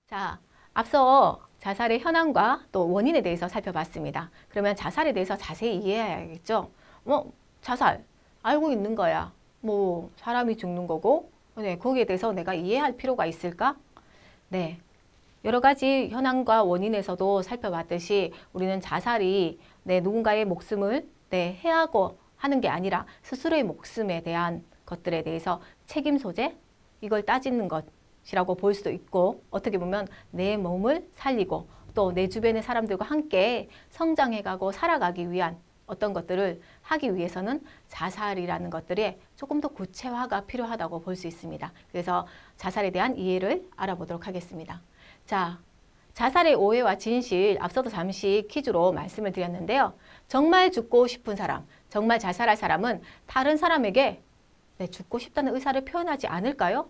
자, 앞서 자살의 현황과 또 원인에 대해서 살펴봤습니다. 그러면 자살에 대해서 자세히 이해해야겠죠? 자살 알고 있는 거야. 뭐 사람이 죽는 거고, 네, 거기에 대해서 내가 이해할 필요가 있을까? 네, 여러 가지 현황과 원인에서도 살펴봤듯이 우리는 자살이 누군가의 목숨을 해하고 하는 게 아니라 스스로의 목숨에 대한 것들에 대해서 책임 소재, 이걸 따지는 것이라고 볼 수도 있고, 어떻게 보면 내 몸을 살리고 또 내 주변의 사람들과 함께 성장해가고 살아가기 위한 어떤 것들을 하기 위해서는 자살이라는 것들이 조금 더 구체화가 필요하다고 볼 수 있습니다. 그래서 자살에 대한 이해를 알아보도록 하겠습니다. 자, 자살의 오해와 진실, 앞서도 잠시 퀴즈로 말씀을 드렸는데요. 정말 죽고 싶은 사람, 정말 자살할 사람은 다른 사람에게 죽고 싶다는 의사를 표현하지 않을까요?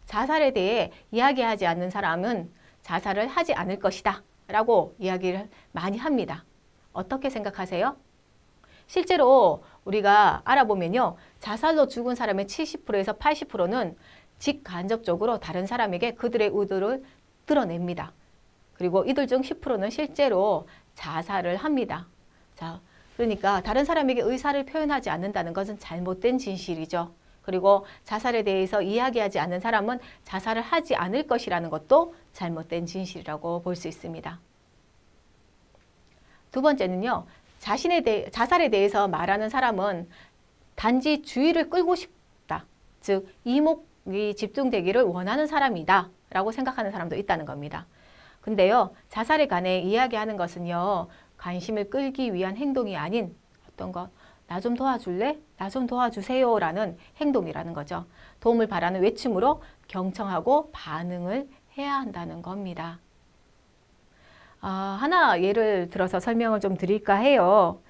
자살에 대해 이야기하지 않는 사람은 자살을 하지 않을 것이다 라고 이야기를 많이 합니다. 어떻게 생각하세요? 실제로 우리가 알아보면요, 자살로 죽은 사람의 70%에서 80%는 직간접적으로 다른 사람에게 그들의 의도를 드러냅니다. 그리고 이들 중 10%는 실제로 자살을 합니다. 자, 그러니까 다른 사람에게 의사를 표현하지 않는다는 것은 잘못된 진실이죠. 그리고 자살에 대해서 이야기하지 않는 사람은 자살을 하지 않을 것이라는 것도 잘못된 진실이라고 볼 수 있습니다. 두 번째는요, 자살에 대해서 말하는 사람은 단지 주의를 끌고 싶다. 즉, 이목이 집중되기를 원하는 사람이다 라고 생각하는 사람도 있다는 겁니다. 근데요, 자살에 관해 이야기하는 것은요, 관심을 끌기 위한 행동이 아닌 어떤 것, 나 좀 도와줄래? 나 좀 도와주세요 라는 행동이라는 거죠. 도움을 바라는 외침으로 경청하고 반응을 해야 한다는 겁니다. 하나 예를 들어서 설명을 좀 드릴까 해요.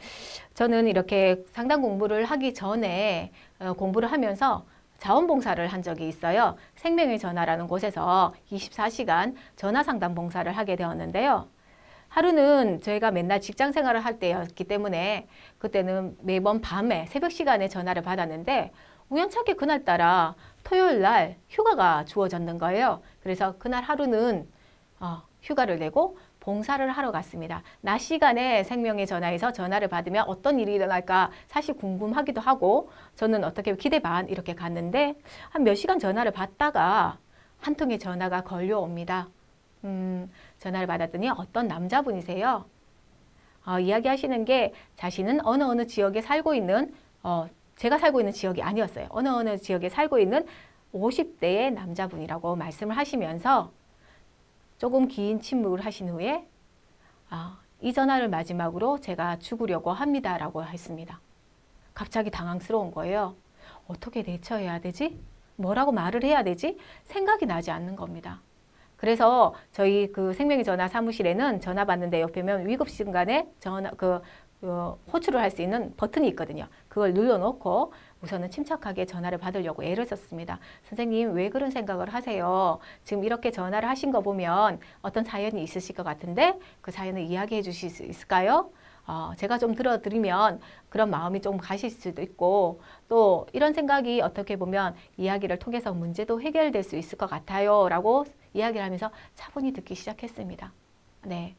저는 이렇게 상담 공부를 하기 전에 공부를 하면서 자원봉사를 한 적이 있어요. 생명의 전화라는 곳에서 24시간 전화상담 봉사를 하게 되었는데요. 하루는 저희가 맨날 직장 생활을 할 때였기 때문에 그때는 매번 밤에 새벽 시간에 전화를 받았는데 우연찮게 그날따라 토요일 날 휴가가 주어졌는 거예요. 그래서 그날 하루는 휴가를 내고 봉사를 하러 갔습니다. 낮 시간에 생명의 전화에서 전화를 받으면 어떤 일이 일어날까 사실 궁금하기도 하고 저는 어떻게 기대 반 이렇게 갔는데 한 몇 시간 전화를 받다가 한 통의 전화가 걸려옵니다. 전화를 받았더니 어떤 남자분이세요. 이야기하시는 게 자신은 어느 지역에 살고 있는 제가 살고 있는 지역이 아니었어요. 어느 지역에 살고 있는 50대의 남자분이라고 말씀을 하시면서 조금 긴 침묵을 하신 후에 이 전화를 마지막으로 제가 죽으려고 합니다 라고 했습니다. 갑자기 당황스러운 거예요. 어떻게 대처해야 되지? 뭐라고 말을 해야 되지? 생각이 나지 않는 겁니다. 그래서 저희 그 생명의 전화 사무실에는 전화 받는데 옆에 면 위급 순간에 호출을 할 수 있는 버튼이 있거든요. 그걸 눌러놓고 우선은 침착하게 전화를 받으려고 애를 썼습니다. 선생님, 왜 그런 생각을 하세요? 지금 이렇게 전화를 하신 거 보면 어떤 사연이 있으실 것 같은데 그 사연을 이야기해 주실 수 있을까요? 제가 좀 들어드리면 그런 마음이 좀 가실 수도 있고 또 이런 생각이 어떻게 보면 이야기를 통해서 문제도 해결될 수 있을 것 같아요 라고 이야기를 하면서 차분히 듣기 시작했습니다. 네.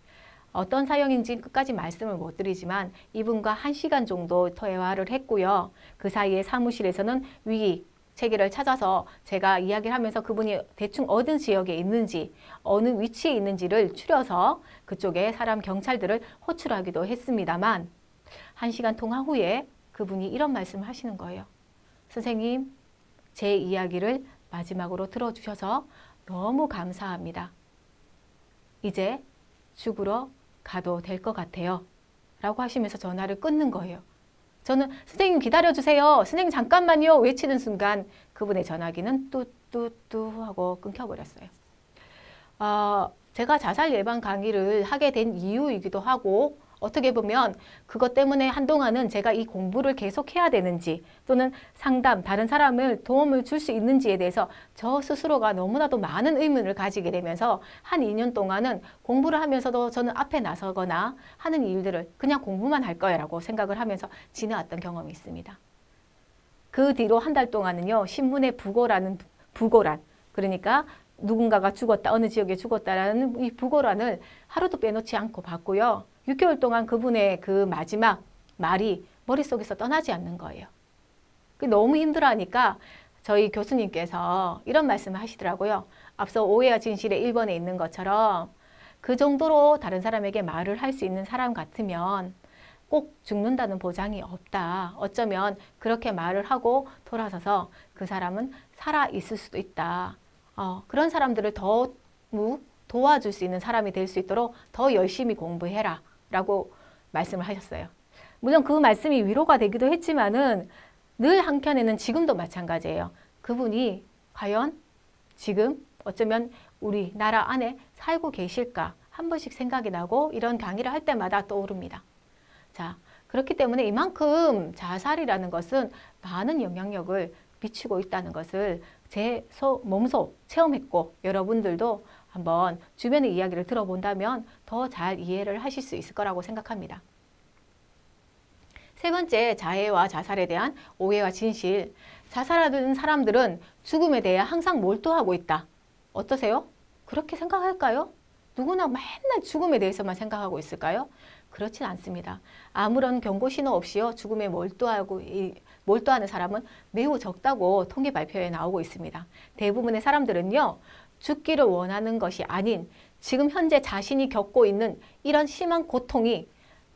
어떤 사연인지 끝까지 말씀을 못 드리지만 이분과 1시간 정도 대화를 했고요. 그 사이에 사무실에서는 위기 체계를 찾아서 제가 이야기를 하면서 그분이 대충 어느 지역에 있는지 어느 위치에 있는지를 추려서 그쪽에 사람 경찰들을 호출하기도 했습니다만 1시간 통화 후에 그분이 이런 말씀을 하시는 거예요. 선생님, 제 이야기를 마지막으로 들어주셔서 너무 감사합니다. 이제 죽으러 가도 될 것 같아요 라고 하시면서 전화를 끊는 거예요. 저는 선생님 기다려주세요. 선생님 잠깐만요. 외치는 순간 그분의 전화기는 뚜뚜뚜 하고 끊겨버렸어요. 제가 자살 예방 강의를 하게 된 이유이기도 하고 어떻게 보면 그것 때문에 한동안은 제가 이 공부를 계속 해야 되는지 또는 상담, 다른 사람을 도움을 줄 수 있는지에 대해서 저 스스로가 너무나도 많은 의문을 가지게 되면서 한 2년 동안은 공부를 하면서도 저는 앞에 나서거나 하는 일들을 그냥 공부만 할 거야라고 생각을 하면서 지내왔던 경험이 있습니다. 그 뒤로 한 달 동안은요, 신문의 부고란, 그러니까 누군가가 죽었다, 어느 지역에 죽었다라는 이 부고란을 하루도 빼놓지 않고 봤고요. 6개월 동안 그분의 그 마지막 말이 머릿속에서 떠나지 않는 거예요. 너무 힘들어하니까 저희 교수님께서 이런 말씀을 하시더라고요. 앞서 오해와 진실의 1번에 있는 것처럼 그 정도로 다른 사람에게 말을 할 수 있는 사람 같으면 꼭 죽는다는 보장이 없다. 어쩌면 그렇게 말을 하고 돌아서서 그 사람은 살아 있을 수도 있다. 그런 사람들을 더 도와줄 수 있는 사람이 될 수 있도록 더 열심히 공부해라 라고 말씀을 하셨어요. 물론 그 말씀이 위로가 되기도 했지만은 늘 한켠에는 지금도 마찬가지예요. 그분이 과연 지금 어쩌면 우리 나라 안에 살고 계실까 한 번씩 생각이 나고 이런 강의를 할 때마다 떠오릅니다. 자, 그렇기 때문에 이만큼 자살이라는 것은 많은 영향력을 미치고 있다는 것을 제 몸소 체험했고 여러분들도 한번 주변의 이야기를 들어본다면 더 잘 이해를 하실 수 있을 거라고 생각합니다. 세 번째, 자해와 자살에 대한 오해와 진실. 자살하는 사람들은 죽음에 대해 항상 몰두하고 있다. 어떠세요? 그렇게 생각할까요? 누구나 맨날 죽음에 대해서만 생각하고 있을까요? 그렇진 않습니다. 아무런 경고 신호 없이요 죽음에 몰두하는 사람은 매우 적다고 통계 발표에 나오고 있습니다. 대부분의 사람들은요 죽기를 원하는 것이 아닌 지금 현재 자신이 겪고 있는 이런 심한 고통이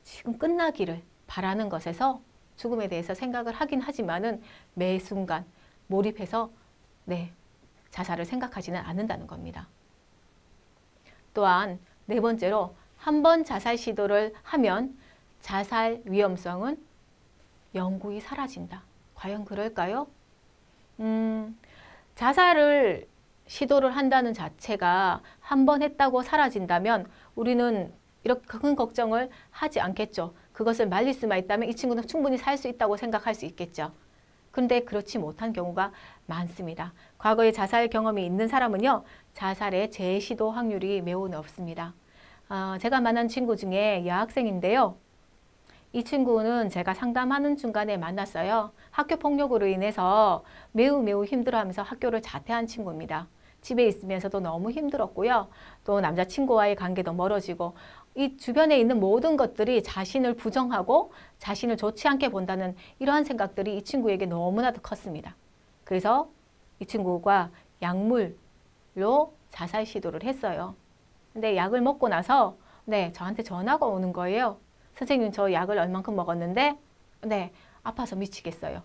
지금 끝나기를 바라는 것에서 죽음에 대해서 생각을 하긴 하지만은 매 순간 몰입해서 자살을 생각하지는 않는다는 겁니다. 또한 네 번째로 한 번 자살 시도를 하면 자살 위험성은 영구히 사라진다. 과연 그럴까요? 자살을 시도를 한다는 자체가 한 번 했다고 사라진다면 우리는 이렇게 큰 걱정을 하지 않겠죠. 그것을 말릴 수만 있다면 이 친구는 충분히 살 수 있다고 생각할 수 있겠죠. 그런데 그렇지 못한 경우가 많습니다. 과거에 자살 경험이 있는 사람은요. 자살의 재시도 확률이 매우 높습니다. 제가 만난 친구 중에 여학생인데요. 이 친구는 제가 상담하는 중간에 만났어요. 학교 폭력으로 인해서 매우 힘들어하면서 학교를 자퇴한 친구입니다. 집에 있으면서도 너무 힘들었고요. 또 남자친구와의 관계도 멀어지고 이 주변에 있는 모든 것들이 자신을 부정하고 자신을 좋지 않게 본다는 이러한 생각들이 이 친구에게 너무나도 컸습니다. 그래서 이 친구가 약물로 자살 시도를 했어요. 근데 약을 먹고 나서 저한테 전화가 오는 거예요. 선생님 저 약을 얼만큼 먹었는데 아파서 미치겠어요.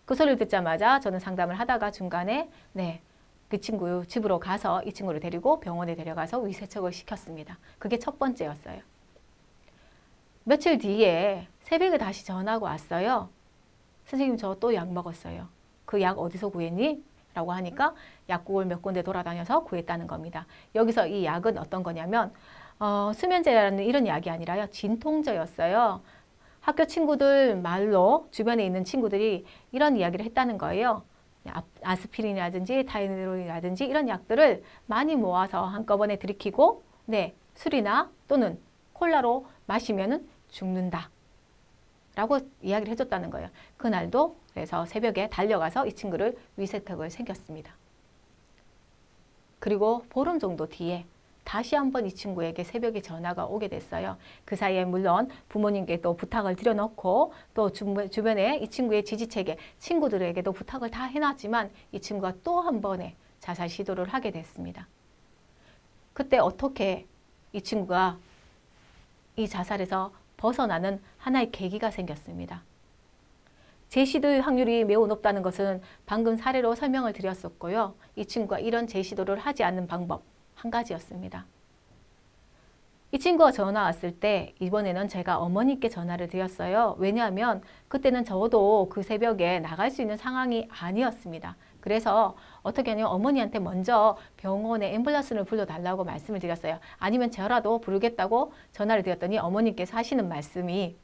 그 소리를 듣자마자 저는 상담을 하다가 중간에 그 친구 집으로 가서 이 친구를 데리고 병원에 데려가서 위세척을 시켰습니다. 그게 첫 번째였어요. 며칠 뒤에 새벽에 다시 전화가 왔어요. 선생님 저 또 약 먹었어요. 그 약 어디서 구했니? 라고 하니까 약국을 몇 군데 돌아다녀서 구했다는 겁니다. 여기서 이 약은 어떤 거냐면 수면제라는 이런 약이 아니라요. 진통제였어요. 학교 친구들 말로 주변에 있는 친구들이 이런 이야기를 했다는 거예요. 아스피린이라든지 타이레놀이라든지 이런 약들을 많이 모아서 한꺼번에 들이키고 술이나 또는 콜라로 마시면은 죽는다 라고 이야기를 해줬다는 거예요. 그날도 그래서 새벽에 달려가서 이 친구를 위세탁을 생겼습니다. 그리고 보름 정도 뒤에 다시 한번 이 친구에게 새벽에 전화가 오게 됐어요. 그 사이에 물론 부모님께 또 부탁을 드려놓고 또 주변에 이 친구의 지지체계, 친구들에게도 부탁을 다 해놨지만 이 친구가 또 한 번의 자살 시도를 하게 됐습니다. 그때 어떻게 이 친구가 이 자살에서 벗어나는 하나의 계기가 생겼습니다. 재시도의 확률이 매우 높다는 것은 방금 사례로 설명을 드렸었고요. 이 친구가 이런 재시도를 하지 않는 방법 한 가지였습니다. 이 친구가 전화 왔을 때 이번에는 제가 어머니께 전화를 드렸어요. 왜냐하면 그때는 저도 그 새벽에 나갈 수 있는 상황이 아니었습니다. 그래서 어떻게 하냐면 어머니한테 먼저 병원에 앰뷸런스를 불러달라고 말씀을 드렸어요. 아니면 저라도 부르겠다고 전화를 드렸더니 어머니께서 하시는 말씀이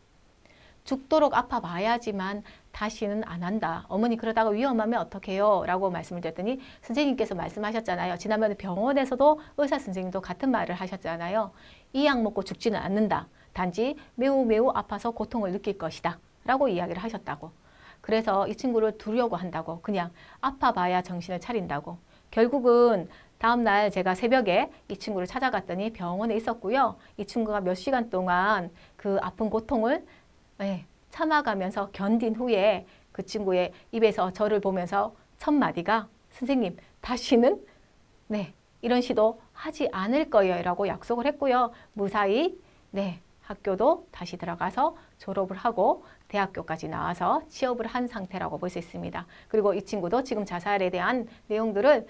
죽도록 아파봐야지만 다시는 안 한다. 어머니 그러다가 위험하면 어떡해요? 라고 말씀을 드렸더니 선생님께서 말씀하셨잖아요. 지난번에 병원에서도 의사 선생님도 같은 말을 하셨잖아요. 이 약 먹고 죽지는 않는다. 단지 매우 아파서 고통을 느낄 것이다. 라고 이야기를 하셨다고. 그래서 이 친구를 두려고 한다고. 그냥 아파봐야 정신을 차린다고. 결국은 다음날 제가 새벽에 이 친구를 찾아갔더니 병원에 있었고요. 이 친구가 몇 시간 동안 그 아픈 고통을 참아가면서 견딘 후에 그 친구의 입에서 저를 보면서 첫 마디가 선생님 다시는 이런 시도 하지 않을 거예요 라고 약속을 했고요. 무사히 학교도 다시 들어가서 졸업을 하고 대학교까지 나와서 취업을 한 상태라고 볼 수 있습니다. 그리고 이 친구도 지금 자살에 대한 내용들을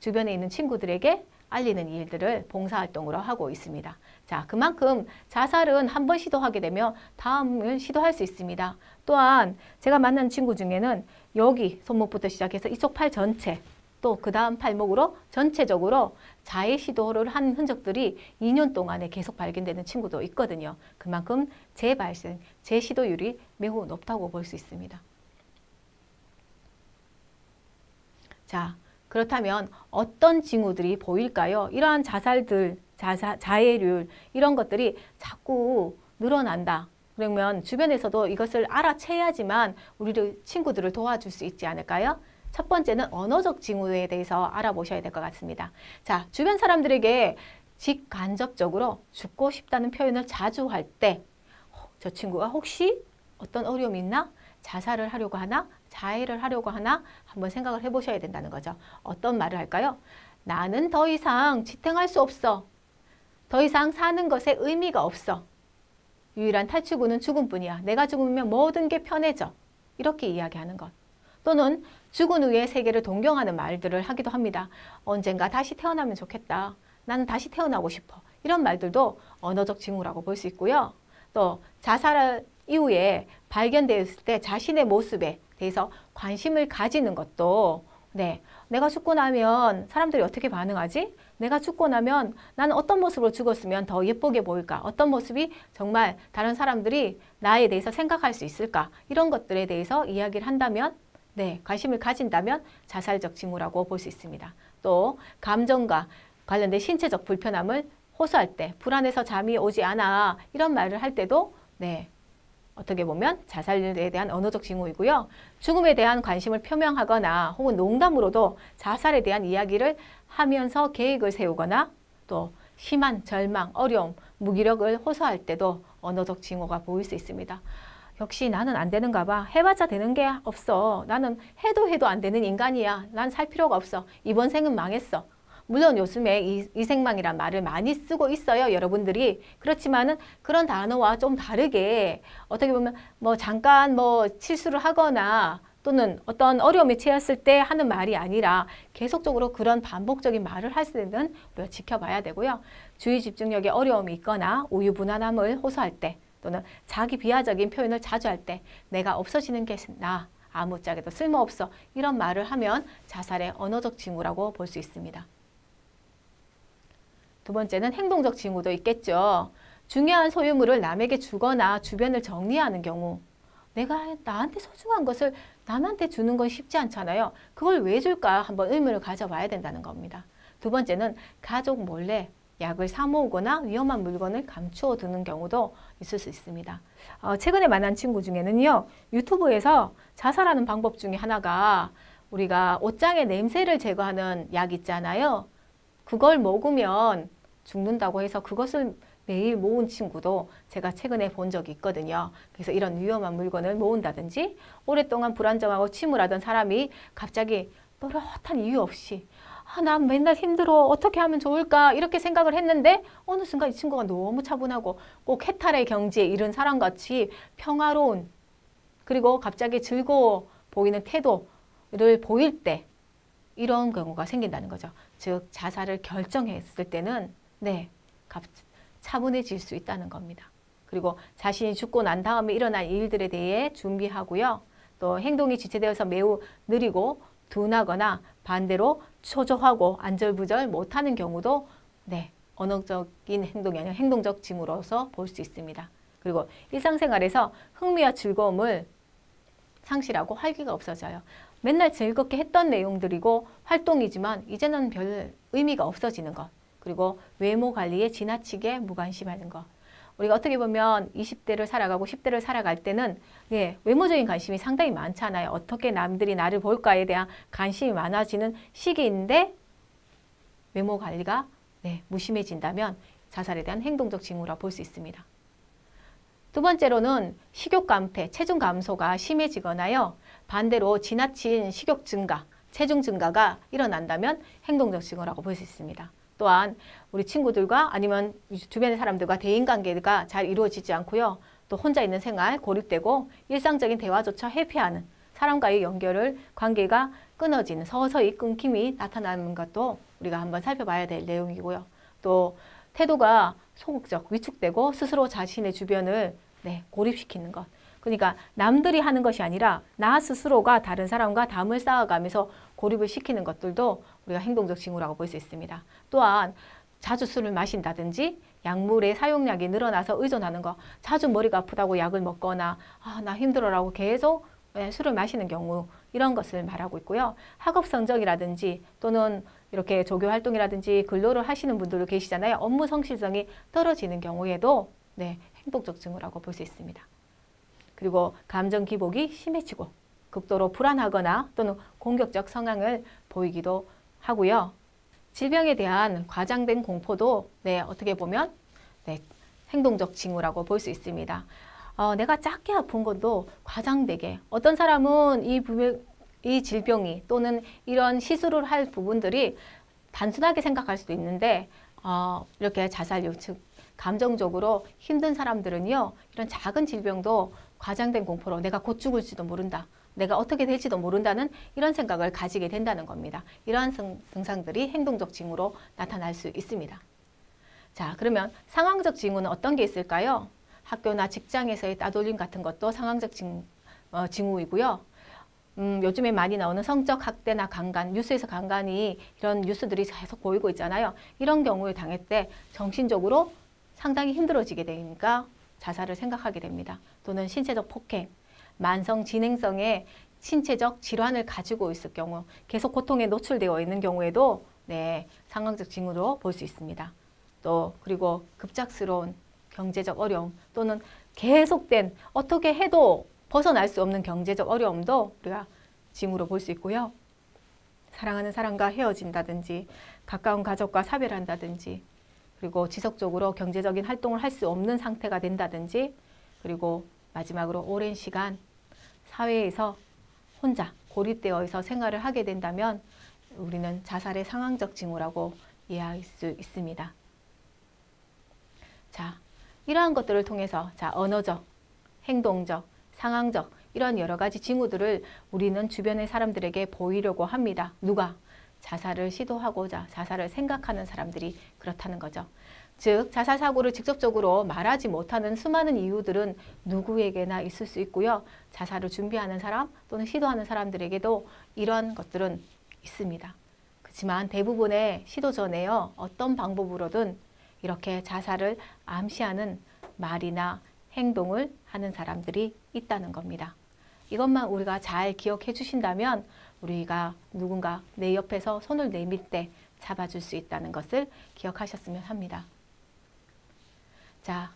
주변에 있는 친구들에게 알리는 일들을 봉사활동으로 하고 있습니다. 자, 그만큼 자살은 한 번 시도하게 되면 다음을 시도할 수 있습니다. 또한 제가 만난 친구 중에는 여기 손목부터 시작해서 이쪽 팔 전체 또 그 다음 팔목으로 전체적으로 자해 시도를 한 흔적들이 2년 동안에 계속 발견되는 친구도 있거든요. 그만큼 재발생, 재시도율이 매우 높다고 볼 수 있습니다. 자, 그렇다면 어떤 징후들이 보일까요? 이러한 자살들, 자해율 이런 것들이 자꾸 늘어난다. 그러면 주변에서도 이것을 알아채야지만 우리 친구들을 도와줄 수 있지 않을까요? 첫 번째는 언어적 징후에 대해서 알아보셔야 될 것 같습니다. 자, 주변 사람들에게 직간접적으로 죽고 싶다는 표현을 자주 할 때 저 친구가 혹시 어떤 어려움이 있나? 자살을 하려고 하나? 자해를 하려고 하나? 한번 생각을 해보셔야 된다는 거죠. 어떤 말을 할까요? 나는 더 이상 지탱할 수 없어. 더 이상 사는 것에 의미가 없어. 유일한 탈출구는 죽음뿐이야. 내가 죽으면 모든 게 편해져. 이렇게 이야기하는 것. 또는 죽은 후의 세계를 동경하는 말들을 하기도 합니다. 언젠가 다시 태어나면 좋겠다. 나는 다시 태어나고 싶어. 이런 말들도 언어적 징후라고 볼 수 있고요. 또 자살 이후에 발견되었을 때 자신의 모습에 대해서 관심을 가지는 것도 내가 죽고 나면 사람들이 어떻게 반응하지? 내가 죽고 나면 나는 어떤 모습으로 죽었으면 더 예쁘게 보일까? 어떤 모습이 정말 다른 사람들이 나에 대해서 생각할 수 있을까? 이런 것들에 대해서 이야기를 한다면 관심을 가진다면 자살적 징후라고 볼 수 있습니다. 또 감정과 관련된 신체적 불편함을 호소할 때 불안해서 잠이 오지 않아 이런 말을 할 때도 어떻게 보면 자살에 대한 언어적 징후이고요. 죽음에 대한 관심을 표명하거나 혹은 농담으로도 자살에 대한 이야기를 하면서 계획을 세우거나 또 심한 절망, 어려움, 무기력을 호소할 때도 언어적 징후가 보일 수 있습니다. 역시 나는 안 되는가 봐. 해봤자 되는 게 없어. 나는 해도 안 되는 인간이야. 난 살 필요가 없어. 이번 생은 망했어. 물론 요즘에 이생망이란 말을 많이 쓰고 있어요. 여러분들이. 그렇지만은 그런 단어와 좀 다르게 어떻게 보면 잠깐 실수를 하거나 또는 어떤 어려움에 처했을 때 하는 말이 아니라 계속적으로 그런 반복적인 말을 할 때는 우리가 지켜봐야 되고요. 주의 집중력에 어려움이 있거나 우유부단함을 호소할 때 또는 자기 비하적인 표현을 자주 할 때 내가 없어지는 게 나, 아무짝에도 쓸모없어 이런 말을 하면 자살의 언어적 징후라고 볼 수 있습니다. 두 번째는 행동적 징후도 있겠죠. 중요한 소유물을 남에게 주거나 주변을 정리하는 경우 내가 나한테 소중한 것을 남한테 주는 건 쉽지 않잖아요. 그걸 왜 줄까 한번 의문을 가져봐야 된다는 겁니다. 두 번째는 가족 몰래 약을 사 모으거나 위험한 물건을 감추어 두는 경우도 있을 수 있습니다. 최근에 만난 친구 중에는요. 유튜브에서 자살하는 방법 중에 하나가 우리가 옷장의 냄새를 제거하는 약 있잖아요. 그걸 먹으면 죽는다고 해서 그것을 매일 모은 친구도 제가 최근에 본 적이 있거든요. 그래서 이런 위험한 물건을 모은다든지 오랫동안 불안정하고 침울하던 사람이 갑자기 또렷한 이유 없이 난 맨날 힘들어. 어떻게 하면 좋을까? 이렇게 생각을 했는데 어느 순간 이 친구가 너무 차분하고 꼭 해탈의 경지에 이른 사람같이 평화로운 그리고 갑자기 즐거워 보이는 태도를 보일 때 이런 경우가 생긴다는 거죠. 즉 자살을 결정했을 때는 차분해질 수 있다는 겁니다. 그리고 자신이 죽고 난 다음에 일어날 일들에 대해 준비하고요. 또 행동이 지체되어서 매우 느리고 둔하거나 반대로 초조하고 안절부절 못하는 경우도 언어적인 행동이 아니라 행동적 징후로서 볼 수 있습니다. 그리고 일상생활에서 흥미와 즐거움을 상실하고 활기가 없어져요. 맨날 즐겁게 했던 내용들이고 활동이지만 이제는 별 의미가 없어지는 것. 그리고 외모 관리에 지나치게 무관심하는 것. 우리가 어떻게 보면 20대를 살아가고 10대를 살아갈 때는 외모적인 관심이 상당히 많잖아요. 어떻게 남들이 나를 볼까에 대한 관심이 많아지는 시기인데 외모 관리가 무심해진다면 자살에 대한 행동적 징후라 볼 수 있습니다. 두 번째로는 식욕 감퇴, 체중 감소가 심해지거나요. 반대로 지나친 식욕 증가, 체중 증가가 일어난다면 행동적 징후라고 볼 수 있습니다. 또한 우리 친구들과 아니면 주변의 사람들과 대인관계가 잘 이루어지지 않고요. 또 혼자 있는 생활, 고립되고 일상적인 대화조차 회피하는 사람과의 연결을, 관계가 끊어지는, 서서히 끊김이 나타나는 것도 우리가 한번 살펴봐야 될 내용이고요. 또 태도가 소극적, 위축되고 스스로 자신의 주변을 고립시키는 것. 그러니까 남들이 하는 것이 아니라 나 스스로가 다른 사람과 담을 쌓아가면서 고립을 시키는 것들도 우리가 행동적 징후라고 볼 수 있습니다. 또한 자주 술을 마신다든지 약물의 사용량이 늘어나서 의존하는 것, 자주 머리가 아프다고 약을 먹거나 나 힘들어라고 계속 술을 마시는 경우, 이런 것을 말하고 있고요. 학업 성적이라든지 또는 이렇게 조교 활동이라든지 근로를 하시는 분들도 계시잖아요. 업무 성실성이 떨어지는 경우에도 행동적 징후라고 볼 수 있습니다. 그리고 감정 기복이 심해지고 극도로 불안하거나 또는 공격적 성향을 보이기도 하고요. 질병에 대한 과장된 공포도 어떻게 보면 행동적 징후라고 볼 수 있습니다. 내가 작게 아픈 것도 과장되게, 어떤 사람은 이 질병이 또는 이런 시술을 할 부분들이 단순하게 생각할 수도 있는데 이렇게 자살률, 즉 감정적으로 힘든 사람들은요, 이런 작은 질병도 과장된 공포로 내가 곧 죽을지도 모른다, 내가 어떻게 될지도 모른다는 이런 생각을 가지게 된다는 겁니다. 이러한 증상들이 행동적 징후로 나타날 수 있습니다. 자, 그러면 상황적 징후는 어떤 게 있을까요? 학교나 직장에서의 따돌림 같은 것도 상황적 징후이고요. 요즘에 많이 나오는 성적 학대나 강간, 뉴스에서 강간이 이런 뉴스들이 계속 보이고 있잖아요. 이런 경우에 당할 때 정신적으로 상당히 힘들어지게 되니까 자살을 생각하게 됩니다. 또는 신체적 폭행, 만성 진행성의 신체적 질환을 가지고 있을 경우, 계속 고통에 노출되어 있는 경우에도 상황적 징후로 볼 수 있습니다. 또 그리고 급작스러운 경제적 어려움 또는 계속된 어떻게 해도 벗어날 수 없는 경제적 어려움도 우리가 징후로 볼 수 있고요. 사랑하는 사람과 헤어진다든지 가까운 가족과 사별한다든지 그리고 지속적으로 경제적인 활동을 할 수 없는 상태가 된다든지 그리고 마지막으로 오랜 시간 사회에서 혼자 고립되어 있어 생활을 하게 된다면 우리는 자살의 상황적 징후라고 이해할 수 있습니다. 자, 이러한 것들을 통해서 언어적, 행동적, 상황적 이런 여러 가지 징후들을 우리는 주변의 사람들에게 보이려고 합니다. 누가? 자살을 시도하고자 자살을 생각하는 사람들이 그렇다는 거죠. 즉 자살 사고를 직접적으로 말하지 못하는 수많은 이유들은 누구에게나 있을 수 있고요. 자살을 준비하는 사람 또는 시도하는 사람들에게도 이런 것들은 있습니다. 그렇지만 대부분의 시도 전에요. 어떤 방법으로든 이렇게 자살을 암시하는 말이나 행동을 하는 사람들이 있다는 겁니다. 이것만 우리가 잘 기억해 주신다면 우리가 누군가 내 옆에서 손을 내밀 때 잡아줄 수 있다는 것을 기억하셨으면 합니다. 자,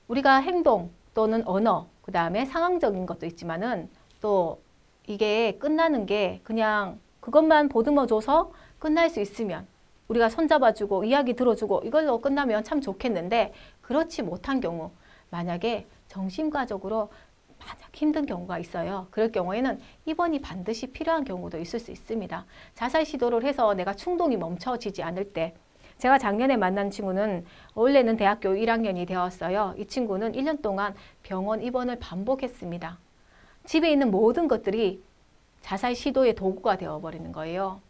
우리가 행동 또는 언어, 그 다음에 상황적인 것도 있지만은 또 이게 끝나는 게 그냥 그것만 보듬어줘서 끝날 수 있으면 우리가 손잡아주고 이야기 들어주고 이걸로 끝나면 참 좋겠는데 그렇지 못한 경우 만약에 정신과적으로 만약 힘든 경우가 있어요. 그럴 경우에는 입원이 반드시 필요한 경우도 있을 수 있습니다. 자살 시도를 해서 내가 충동이 멈춰지지 않을 때 제가 작년에 만난 친구는 원래는 대학교 1학년이 되었어요. 이 친구는 1년 동안 병원 입원을 반복했습니다. 집에 있는 모든 것들이 자살 시도의 도구가 되어버리는 거예요.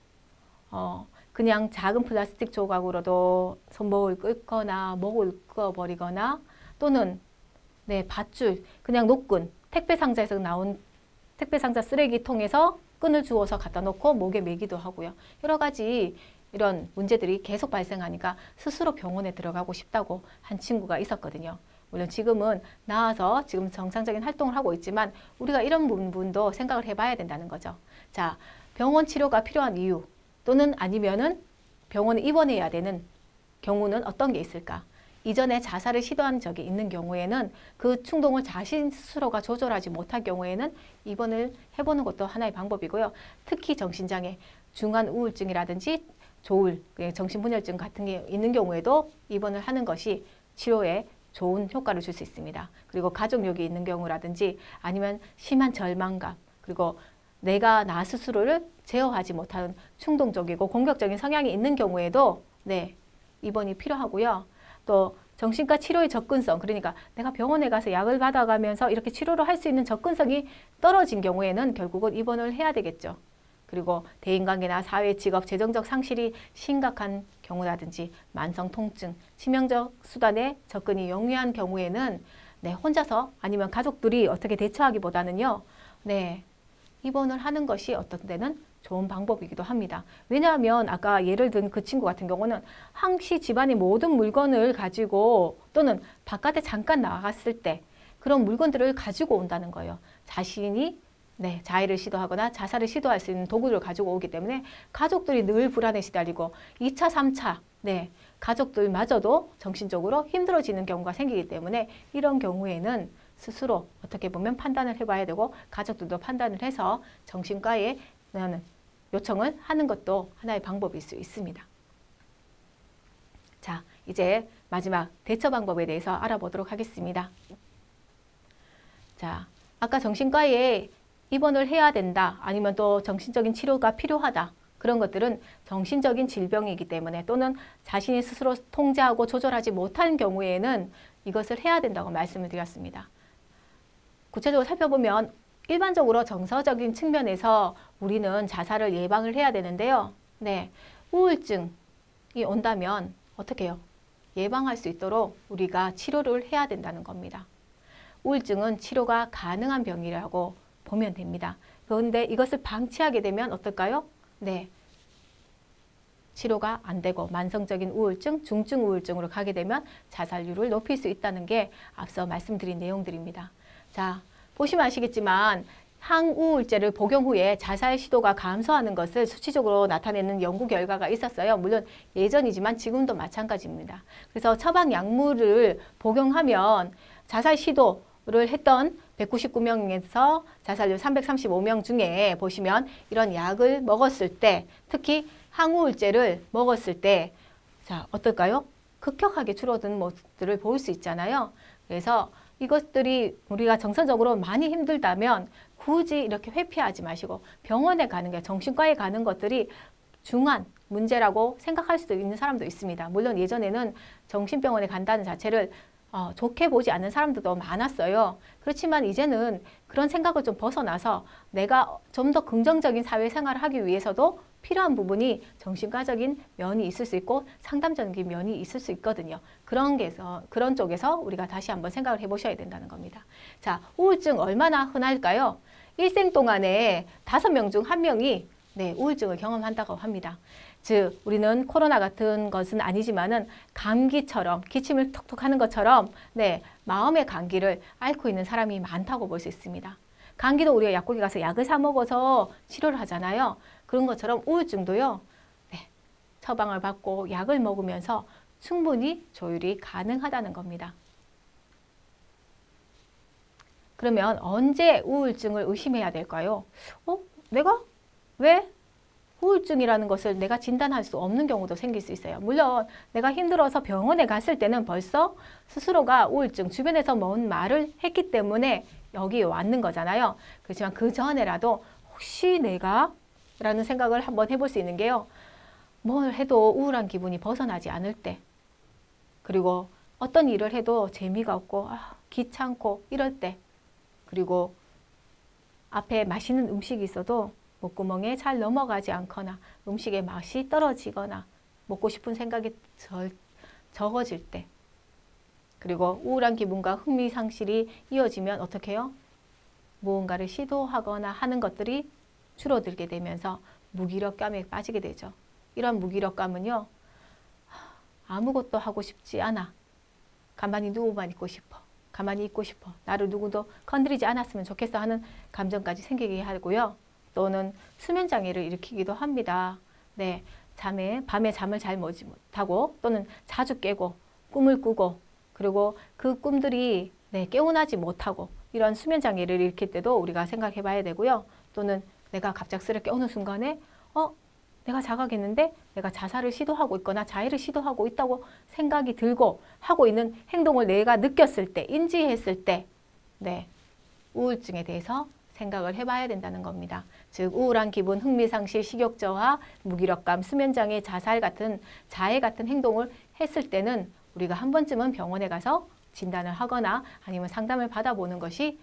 그냥 작은 플라스틱 조각으로도 손목을 끊거나 목을 끊어버리거나 또는 밧줄, 그냥 노끈, 택배 상자에서 나온 택배 상자 쓰레기통에서 끈을 주워서 갖다 놓고 목에 매기도 하고요. 여러 가지 이런 문제들이 계속 발생하니까 스스로 병원에 들어가고 싶다고 한 친구가 있었거든요. 물론 지금은 나와서 지금 정상적인 활동을 하고 있지만 우리가 이런 부분도 생각을 해봐야 된다는 거죠. 자, 병원 치료가 필요한 이유 또는 아니면은 병원에 입원해야 되는 경우는 어떤 게 있을까? 이전에 자살을 시도한 적이 있는 경우에는 그 충동을 자신 스스로가 조절하지 못할 경우에는 입원을 해보는 것도 하나의 방법이고요. 특히 정신장애, 중한 우울증이라든지 조울, 정신분열증 같은 게 있는 경우에도 입원을 하는 것이 치료에 좋은 효과를 줄 수 있습니다. 그리고 가족력이 있는 경우라든지 아니면 심한 절망감, 그리고 내가 나 스스로를 제어하지 못하는 충동적이고 공격적인 성향이 있는 경우에도 입원이 필요하고요. 또 정신과 치료의 접근성, 그러니까 내가 병원에 가서 약을 받아가면서 이렇게 치료를 할 수 있는 접근성이 떨어진 경우에는 결국은 입원을 해야 되겠죠. 그리고 대인관계나 사회, 직업, 재정적 상실이 심각한 경우라든지 만성 통증, 치명적 수단에 접근이 용이한 경우에는 혼자서 아니면 가족들이 어떻게 대처하기보다는요. 입원을 하는 것이 어떤 때는 좋은 방법이기도 합니다. 왜냐하면 아까 예를 든 그 친구 같은 경우는 항시 집안의 모든 물건을 가지고 또는 바깥에 잠깐 나갔을 때 그런 물건들을 가지고 온다는 거예요. 자신이 자해를 시도하거나 자살을 시도할 수 있는 도구를 가지고 오기 때문에 가족들이 늘 불안에 시달리고 2차, 3차 가족들마저도 정신적으로 힘들어지는 경우가 생기기 때문에 이런 경우에는 스스로 어떻게 보면 판단을 해봐야 되고 가족들도 판단을 해서 정신과에 요청을 하는 것도 하나의 방법일 수 있습니다. 자, 이제 마지막 대처 방법에 대해서 알아보도록 하겠습니다. 자, 아까 정신과에 입원을 해야 된다, 아니면 또 정신적인 치료가 필요하다, 그런 것들은 정신적인 질병이기 때문에 또는 자신이 스스로 통제하고 조절하지 못하는 경우에는 이것을 해야 된다고 말씀을 드렸습니다. 구체적으로 살펴보면 일반적으로 정서적인 측면에서 우리는 자살을 예방을 해야 되는데요. 우울증이 온다면 어떻게 해요? 예방할 수 있도록 우리가 치료를 해야 된다는 겁니다. 우울증은 치료가 가능한 병이라고 보면 됩니다. 그런데 이것을 방치하게 되면 어떨까요? 치료가 안 되고 만성적인 우울증, 중증 우울증으로 가게 되면 자살률을 높일 수 있다는 게 앞서 말씀드린 내용들입니다. 자, 보시면 아시겠지만 항우울제를 복용 후에 자살 시도가 감소하는 것을 수치적으로 나타내는 연구 결과가 있었어요. 물론 예전이지만 지금도 마찬가지입니다. 그래서 처방 약물을 복용하면 자살 시도를 했던 199명에서 자살률 335명 중에 보시면 이런 약을 먹었을 때, 특히 항우울제를 먹었을 때 어떨까요? 급격하게 줄어든 모습들을 볼 수 있잖아요. 그래서 이것들이 우리가 정서적으로 많이 힘들다면 굳이 이렇게 회피하지 마시고 병원에 가는 게, 정신과에 가는 것들이 중한 문제라고 생각할 수도 있는 사람도 있습니다. 물론 예전에는 정신병원에 간다는 자체를 좋게 보지 않는 사람들도 많았어요. 그렇지만 이제는 그런 생각을 좀 벗어나서 내가 좀 더 긍정적인 사회생활을 하기 위해서도 필요한 부분이 정신과적인 면이 있을 수 있고 상담적인 면이 있을 수 있거든요. 그런 쪽에서 우리가 다시 한번 생각을 해보셔야 된다는 겁니다. 자, 우울증 얼마나 흔할까요? 일생 동안에 5명 중 1명이 우울증을 경험한다고 합니다. 즉, 우리는 코로나 같은 것은 아니지만은 감기처럼 기침을 톡톡 하는 것처럼 마음의 감기를 앓고 있는 사람이 많다고 볼 수 있습니다. 감기도 우리가 약국에 가서 약을 사 먹어서 치료를 하잖아요. 그런 것처럼 우울증도요. 처방을 받고 약을 먹으면서 충분히 조율이 가능하다는 겁니다. 그러면 언제 우울증을 의심해야 될까요? 내가 왜 우울증이라는 것을 내가 진단할 수 없는 경우도 생길 수 있어요. 물론 내가 힘들어서 병원에 갔을 때는 벌써 스스로가 우울증, 주변에서 뭔 말을 했기 때문에 여기 왔는 거잖아요. 그렇지만 그 전에라도 혹시 내가 라는 생각을 한번 해볼 수 있는 게요. 뭘 해도 우울한 기분이 벗어나지 않을 때, 그리고 어떤 일을 해도 재미가 없고 귀찮고 이럴 때, 그리고 앞에 맛있는 음식이 있어도 목구멍에 잘 넘어가지 않거나 음식의 맛이 떨어지거나 먹고 싶은 생각이 적어질 때, 그리고 우울한 기분과 흥미 상실이 이어지면 어떻게 해요? 무언가를 시도하거나 하는 것들이 줄어들게 되면서 무기력감에 빠지게 되죠. 이런 무기력감은요. 아무것도 하고 싶지 않아. 가만히 누워만 있고 싶어. 가만히 있고 싶어. 나를 누구도 건드리지 않았으면 좋겠어 하는 감정까지 생기게 하고요. 또는 수면 장애를 일으키기도 합니다. 밤에 잠을 잘 못하고 또는 자주 깨고 꿈을 꾸고 그리고 그 꿈들이 깨어나지 못하고 이런 수면 장애를 일으킬 때도 우리가 생각해 봐야 되고요. 또는 내가 갑작스럽게 어느 순간에 내가 자각했는데 내가 자살을 시도하고 있거나 자해를 시도하고 있다고 생각이 들고 하고 있는 행동을 내가 느꼈을 때, 인지했을 때 우울증에 대해서 생각을 해봐야 된다는 겁니다. 즉 우울한 기분, 흥미상실, 식욕저하, 무기력감, 수면장애, 자살 같은 자해 같은 행동을 했을 때는 우리가 한 번쯤은 병원에 가서 진단을 하거나 아니면 상담을 받아보는 것이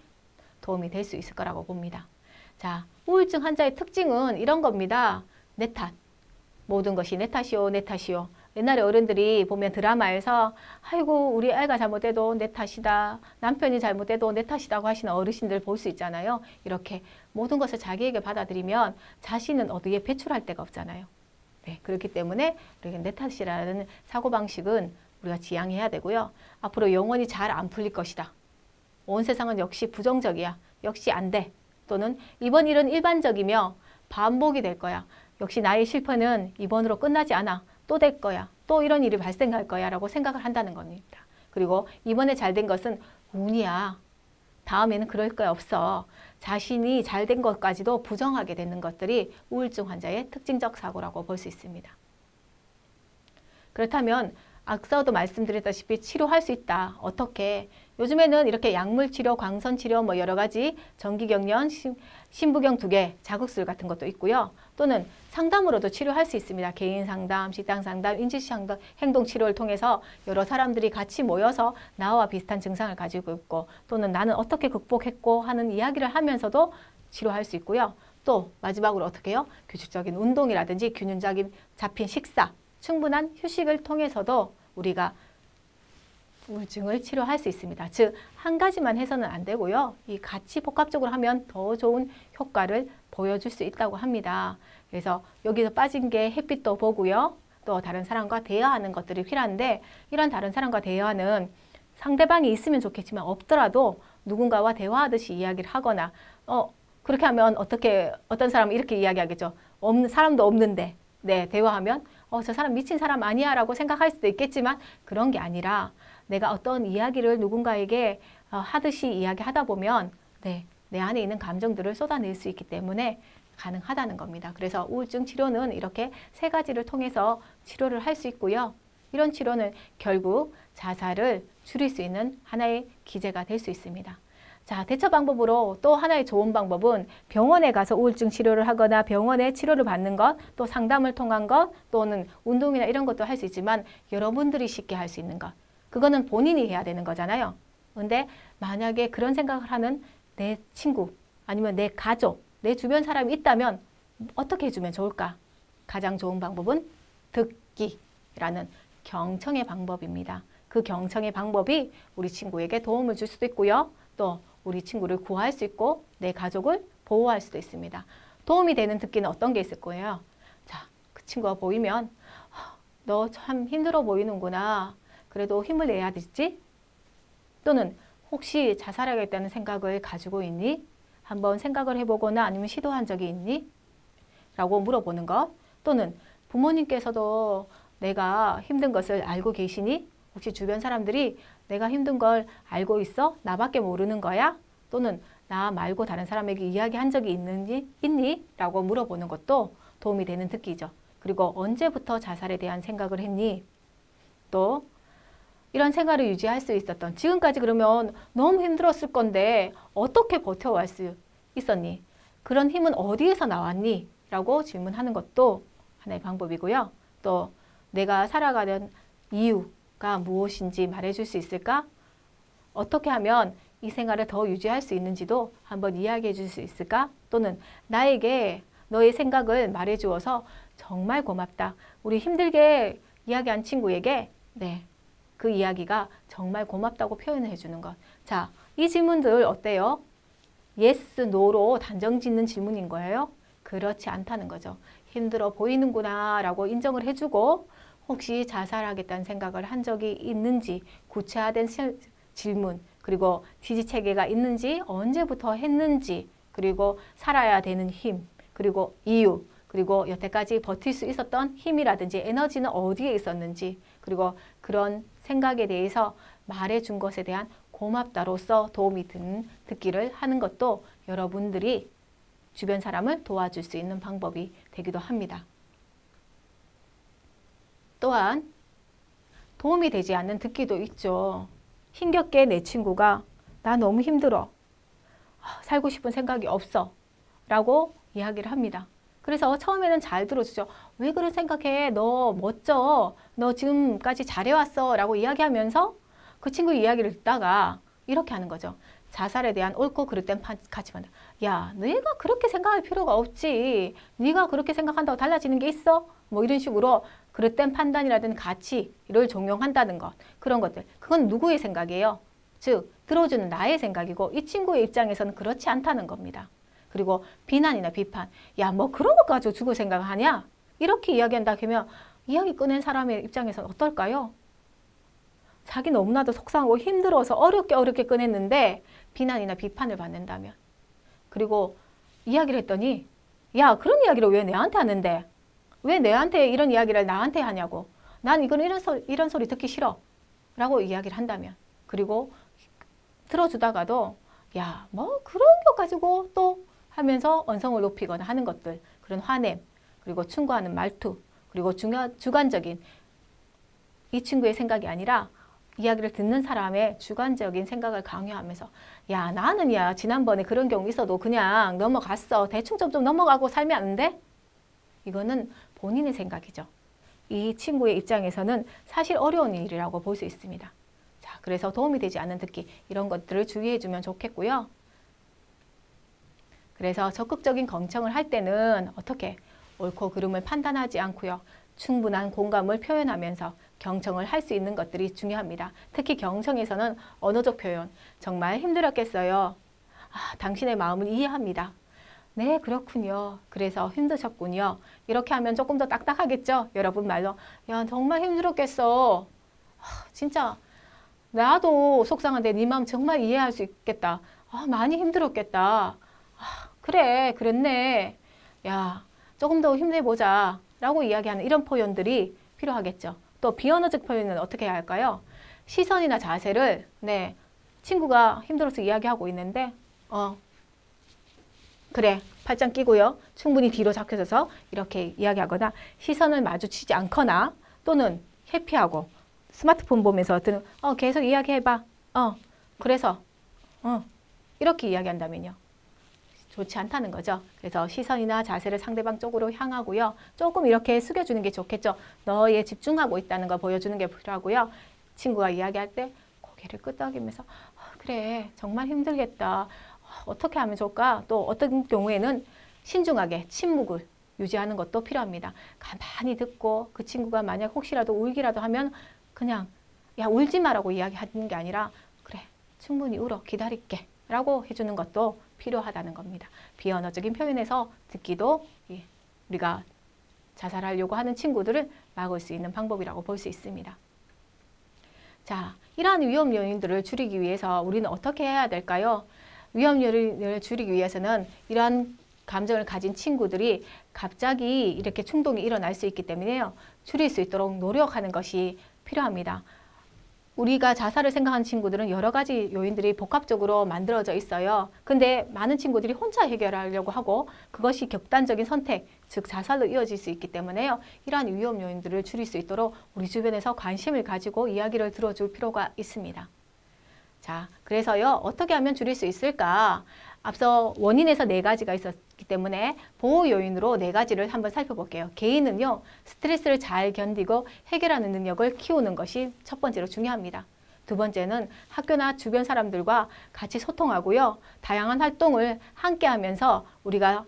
도움이 될 수 있을 거라고 봅니다. 자, 우울증 환자의 특징은 이런 겁니다. 내 탓. 모든 것이 내 탓이요, 내 탓이요. 옛날에 어른들이 보면 드라마에서 아이고 우리 애가 잘못해도 내 탓이다. 남편이 잘못해도 내 탓이라고 하시는 어르신들 볼 수 있잖아요. 이렇게 모든 것을 자기에게 받아들이면 자신은 어디에 배출할 데가 없잖아요. 그렇기 때문에 우리가 내 탓이라는 사고방식은 우리가 지양해야 되고요. 앞으로 영원히 잘 안 풀릴 것이다. 온 세상은 역시 부정적이야. 역시 안 돼. 또는 이번 일은 일반적이며 반복이 될 거야. 역시 나의 실패는 이번으로 끝나지 않아. 또 될 거야. 또 이런 일이 발생할 거야 라고 생각을 한다는 겁니다. 그리고 이번에 잘 된 것은 운이야. 다음에는 그럴 거 없어. 자신이 잘 된 것까지도 부정하게 되는 것들이 우울증 환자의 특징적 사고라고 볼 수 있습니다. 그렇다면 앞서도 말씀드렸다시피 치료할 수 있다. 어떻게? 요즘에는 이렇게 약물치료, 광선치료 뭐 여러 가지 전기경련, 신부경 2개, 자극술 같은 것도 있고요. 또는 상담으로도 치료할 수 있습니다. 개인 상담, 식당 상담, 인지시 상담, 행동치료를 통해서 여러 사람들이 같이 모여서 나와 비슷한 증상을 가지고 있고 또는 나는 어떻게 극복했고 하는 이야기를 하면서도 치료할 수 있고요. 또 마지막으로 어떻게 해요? 규칙적인 운동이라든지 균형 잡힌 식사, 충분한 휴식을 통해서도 우리가 우울증을 치료할 수 있습니다. 즉, 한 가지만 해서는 안 되고요. 이 같이 복합적으로 하면 더 좋은 효과를 보여줄 수 있다고 합니다. 그래서 여기서 빠진 게 햇빛도 보고요. 또 다른 사람과 대화하는 것들이 필요한데 이런 다른 사람과 대화는 상대방이 있으면 좋겠지만 없더라도 누군가와 대화하듯이 이야기를 하거나 그렇게 하면 어떤 사람은 이렇게 이야기하겠죠. 사람도 없는데 대화하면 저 사람 미친 사람 아니야 라고 생각할 수도 있겠지만 그런 게 아니라 내가 어떤 이야기를 누군가에게 하듯이 이야기하다 보면 내 안에 있는 감정들을 쏟아낼 수 있기 때문에 가능하다는 겁니다. 그래서 우울증 치료는 이렇게 3가지를 통해서 치료를 할 수 있고요. 이런 치료는 결국 자살을 줄일 수 있는 하나의 기제가 될 수 있습니다. 자, 대처 방법으로 또 하나의 좋은 방법은 병원에 가서 우울증 치료를 하거나 병원에 치료를 받는 것, 또 상담을 통한 것, 또는 운동이나 이런 것도 할 수 있지만 여러분들이 쉽게 할 수 있는 것. 그거는 본인이 해야 되는 거잖아요. 근데 만약에 그런 생각을 하는 내 친구, 아니면 내 가족, 내 주변 사람이 있다면 어떻게 해주면 좋을까? 가장 좋은 방법은 듣기라는 경청의 방법입니다. 그 경청의 방법이 우리 친구에게 도움을 줄 수도 있고요. 또 우리 친구를 구할 수 있고 내 가족을 보호할 수도 있습니다. 도움이 되는 듣기는 어떤 게 있을 거예요? 자, 그 친구가 보이면 너 참 힘들어 보이는구나. 그래도 힘을 내야 되지? 또는 혹시 자살하겠다는 생각을 가지고 있니? 한번 생각을 해보거나 아니면 시도한 적이 있니? 라고 물어보는 것. 또는 부모님께서도 내가 힘든 것을 알고 계시니? 혹시 주변 사람들이 내가 힘든 걸 알고 있어? 나밖에 모르는 거야? 또는 나 말고 다른 사람에게 이야기한 적이 있니? 라고 물어보는 것도 도움이 되는 듣기죠. 그리고 언제부터 자살에 대한 생각을 했니? 또 이런 생활을 유지할 수 있었던 지금까지 그러면 너무 힘들었을 건데 어떻게 버텨올 수 있었니? 그런 힘은 어디에서 나왔니? 라고 질문하는 것도 하나의 방법이고요. 또 내가 살아가는 이유가 무엇인지 말해줄 수 있을까? 어떻게 하면 이 생활을 더 유지할 수 있는지도 한번 이야기해 줄 수 있을까? 또는 나에게 너의 생각을 말해주어서 정말 고맙다. 우리 힘들게 이야기한 친구에게 그 이야기가 정말 고맙다고 표현해 주는 것. 자, 이 질문들 어때요? yes, no로 단정 짓는 질문인 거예요? 그렇지 않다는 거죠. 힘들어 보이는구나 라고 인정을 해주고 혹시 자살하겠다는 생각을 한 적이 있는지 구체화된 질문, 그리고 지지체계가 있는지 언제부터 했는지, 그리고 살아야 되는 힘, 그리고 이유, 그리고 여태까지 버틸 수 있었던 힘이라든지 에너지는 어디에 있었는지, 그리고 그런 생각에 대해서 말해준 것에 대한 고맙다로서 도움이 듣기를 하는 것도 여러분들이 주변 사람을 도와줄 수 있는 방법이 되기도 합니다. 또한 도움이 되지 않는 듣기도 있죠. 힘겹게 내 친구가 나 너무 힘들어, 살고 싶은 생각이 없어 라고 이야기를 합니다. 그래서 처음에는 잘 들어주죠. 왜 그런 생각해? 너 멋져. 너 지금까지 잘해왔어 라고 이야기하면서 그 친구 이야기를 듣다가 이렇게 하는 거죠. 자살에 대한 옳고 그릇된 가치관. 야, 네가 그렇게 생각할 필요가 없지. 네가 그렇게 생각한다고 달라지는 게 있어? 뭐 이런 식으로 그릇된 판단이라든 가치를 종용한다는 것. 그런 것들. 그건 누구의 생각이에요? 즉, 들어주는 나의 생각이고 이 친구의 입장에서는 그렇지 않다는 겁니다. 그리고 비난이나 비판. 야, 뭐 그런 것 가지고 죽을 생각을 하냐? 이렇게 이야기한다 하면 이야기 꺼낸 사람의 입장에서는 어떨까요? 자기 너무나도 속상하고 힘들어서 어렵게 꺼냈는데 비난이나 비판을 받는다면. 그리고 이야기를 했더니 야, 그런 이야기를 왜 내한테 하는데? 왜 내한테 이런 이야기를 나한테 하냐고. 난 이런 소리 듣기 싫어 라고 이야기를 한다면. 그리고 들어주다가도 야, 뭐 그런 거 가지고 또 하면서 언성을 높이거나 하는 것들, 그런 화냄, 그리고 충고하는 말투, 그리고 주관적인 이 친구의 생각이 아니라 이야기를 듣는 사람의 주관적인 생각을 강요하면서 야, 나는 야, 지난번에 그런 경우 있어도 그냥 넘어갔어. 대충 좀 넘어가고 살면 안 돼? 이거는 본인의 생각이죠. 이 친구의 입장에서는 사실 어려운 일이라고 볼 수 있습니다. 자, 그래서 도움이 되지 않는 듣기, 이런 것들을 주의해 주면 좋겠고요. 그래서 적극적인 경청을 할 때는 어떻게 옳고 그름을 판단하지 않고요. 충분한 공감을 표현하면서 경청을 할 수 있는 것들이 중요합니다. 특히 경청에서는 언어적 표현, 정말 힘들었겠어요. 당신의 마음을 이해합니다. 네, 그렇군요. 그래서 힘드셨군요. 이렇게 하면 조금 더 딱딱하겠죠? 여러분 말로 야, 정말 힘들었겠어. 진짜 나도 속상한데 네 마음 정말 이해할 수 있겠다. 많이 힘들었겠다. 그래, 그랬네. 야, 조금 더 힘내보자 라고 이야기하는 이런 표현들이 필요하겠죠. 또 비언어적 표현은 어떻게 해야 할까요? 시선이나 자세를 친구가 힘들어서 이야기하고 있는데 그래, 팔짱 끼고요. 충분히 뒤로 잡혀져서 이렇게 이야기하거나 시선을 마주치지 않거나 또는 회피하고 스마트폰 보면서 계속 이야기해봐. 그래서 이렇게 이야기한다면요. 좋지 않다는 거죠. 그래서 시선이나 자세를 상대방 쪽으로 향하고요. 조금 이렇게 숙여주는 게 좋겠죠. 너에 집중하고 있다는 걸 보여주는 게 필요하고요. 친구가 이야기할 때 고개를 끄덕이면서 그래, 정말 힘들겠다. 어떻게 하면 좋을까? 또 어떤 경우에는 신중하게 침묵을 유지하는 것도 필요합니다. 가만히 듣고 그 친구가 만약 혹시라도 울기라도 하면 그냥 야, 울지 마라고 이야기하는 게 아니라 그래, 충분히 울어, 기다릴게 라고 해주는 것도 필요하다는 겁니다. 비언어적인 표현에서 듣기도 우리가 자살하려고 하는 친구들을 막을 수 있는 방법이라고 볼 수 있습니다. 자, 이러한 위험 요인들을 줄이기 위해서 우리는 어떻게 해야 될까요? 위험 요인을 줄이기 위해서는 이러한 감정을 가진 친구들이 갑자기 이렇게 충동이 일어날 수 있기 때문에요. 줄일 수 있도록 노력하는 것이 필요합니다. 우리가 자살을 생각하는 친구들은 여러 가지 요인들이 복합적으로 만들어져 있어요. 근데 많은 친구들이 혼자 해결하려고 하고 그것이極端적인 선택, 즉 자살로 이어질 수 있기 때문에요. 이러한 위험 요인들을 줄일 수 있도록 우리 주변에서 관심을 가지고 이야기를 들어줄 필요가 있습니다. 자, 그래서요, 어떻게 하면 줄일 수 있을까? 앞서 원인에서 4가지가 있었기 때문에 보호 요인으로 4가지를 한번 살펴볼게요. 개인은요, 스트레스를 잘 견디고 해결하는 능력을 키우는 것이 첫 번째로 중요합니다. 두 번째는 학교나 주변 사람들과 같이 소통하고요. 다양한 활동을 함께 하면서 우리가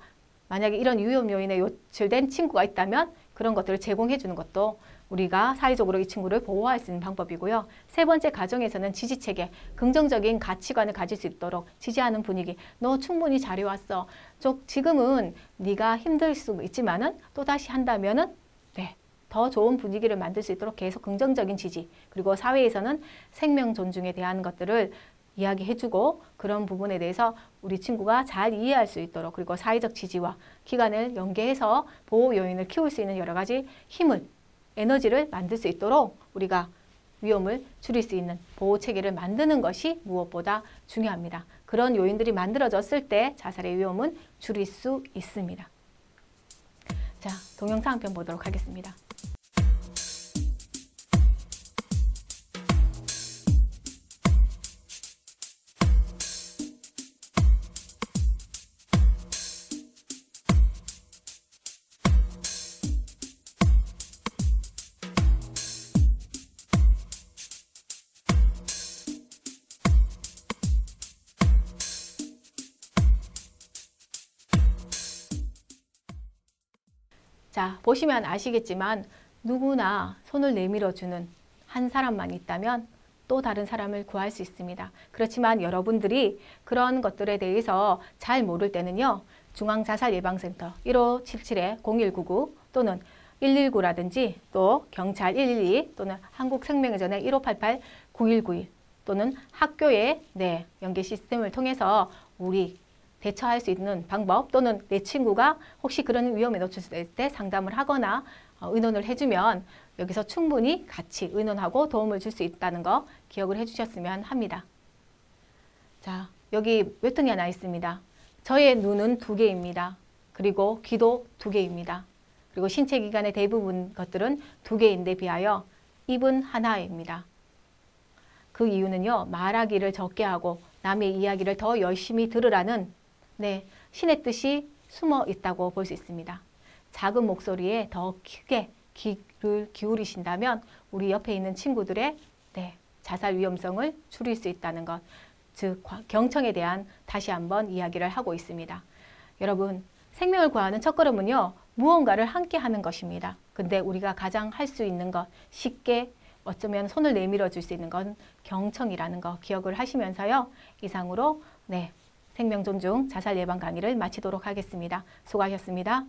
만약에 이런 위험 요인에 노출된 친구가 있다면 그런 것들을 제공해 주는 것도 우리가 사회적으로 이 친구를 보호할 수 있는 방법이고요. 세 번째, 가정에서는 지지체계, 긍정적인 가치관을 가질 수 있도록 지지하는 분위기. 너 충분히 잘해왔어. 지금은 네가 힘들 수 있지만은 또다시 한다면은 더 좋은 분위기를 만들 수 있도록 계속 긍정적인 지지. 그리고 사회에서는 생명 존중에 대한 것들을 이야기해주고 그런 부분에 대해서 우리 친구가 잘 이해할 수 있도록 그리고 사회적 지지와 기관을 연계해서 보호 요인을 키울 수 있는 여러 가지 힘을, 에너지를 만들 수 있도록 우리가 위험을 줄일 수 있는 보호 체계를 만드는 것이 무엇보다 중요합니다. 그런 요인들이 만들어졌을 때 자살의 위험은 줄일 수 있습니다. 자, 동영상 한 편 보도록 하겠습니다. 자, 보시면 아시겠지만 누구나 손을 내밀어주는 한 사람만 있다면 또 다른 사람을 구할 수 있습니다. 그렇지만 여러분들이 그런 것들에 대해서 잘 모를 때는요. 중앙자살예방센터 1577-0199 또는 119라든지 또 경찰 112 또는 한국생명의전의 1588-9191 또는 학교의 연계 시스템을 통해서 우리 대처할 수 있는 방법 또는 내 친구가 혹시 그런 위험에 노출될 때 상담을 하거나 의논을 해주면 여기서 충분히 같이 의논하고 도움을 줄 수 있다는 거 기억을 해주셨으면 합니다. 자, 여기 웹툰이 하나 있습니다. 저의 눈은 2개입니다. 그리고 귀도 2개입니다. 그리고 신체 기관의 대부분 것들은 2개인데 비하여 입은 하나입니다. 그 이유는요. 말하기를 적게 하고 남의 이야기를 더 열심히 들으라는 신의 뜻이 숨어 있다고 볼 수 있습니다. 작은 목소리에 더 크게 귀를 기울이신다면 우리 옆에 있는 친구들의 자살 위험성을 줄일 수 있다는 것, 즉 경청에 대한 다시 한번 이야기를 하고 있습니다. 여러분, 생명을 구하는 첫걸음은요. 무언가를 함께 하는 것입니다. 근데 우리가 가장 할 수 있는 것, 쉽게 어쩌면 손을 내밀어 줄 수 있는 건 경청이라는 거 기억을 하시면서요. 이상으로 생명 존중 자살 예방 강의를 마치도록 하겠습니다. 수고하셨습니다.